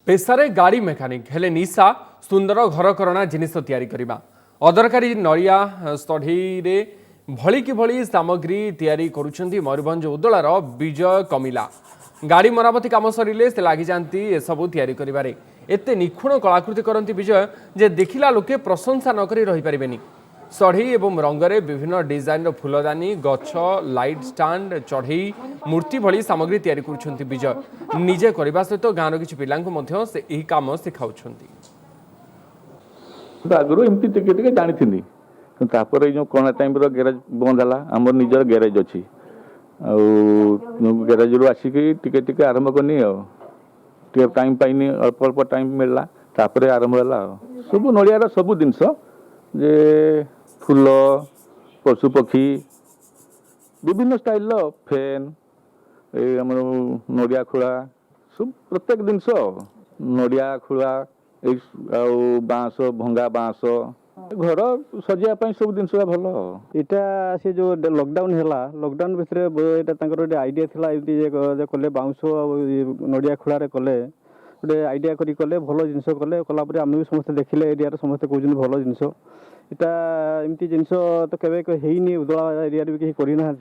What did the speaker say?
पेशारे गाड़ी मेकानिक हेले निशा सुंदर घरकरणा जिनिस तैयारी करबा अदरकारी नड़िया सढ़े भली कि भली सामग्री तैयारी करुछंती मयूरभंज उदलार विजय कमिला गाड़ी मरामती काम सरिले से लागि जांती ए सब तैयारी करिबारे एते निखुण कलाकृति करंती विजय जे देखिला लोके प्रशंसा न करी रहि परिबेनी सढ़े एवं रंगरे विभिन्न डिजाइन फुलदानी गछ लाइट स्टैंड चढ़ई मूर्ति भली सामग्री तैयारी करुछंती विजय निजे करबा सहित गाँव किछि पिलांकु मध्य से एही काम सिखाउछंती आगु एमती टिके टिके जानी तापर जो कोरोना टाइम गैरेज बंद है आम निजर गैरेज अच्छी गैरेज रू आसिक टिके टिके आरंभ करनी टाइम पाइनी अल्प अल्प टाइम मिलला तापर आरंभ है सब नड़ियार सब जिनस जे फूल पशु पक्षी विभिन्न स्टाइल फैन नड़िया खोला सब प्रत्येक जिनस नड़िया खोला बाँस भंगा बाँस घर सजापी सब जिन भल यहाँ से जो लॉकडाउन है लॉकडाउन भितर गोटे आईडिया थी कले बाउंस नड़िया खोल कले गोटे आईडिया कले भल जिन कले कलापर आम भी समस्त देखिले एरिया समस्त कहते भल जिन यहाँ एमती जिन तो केवे उदला एरिया भी कहीं करना।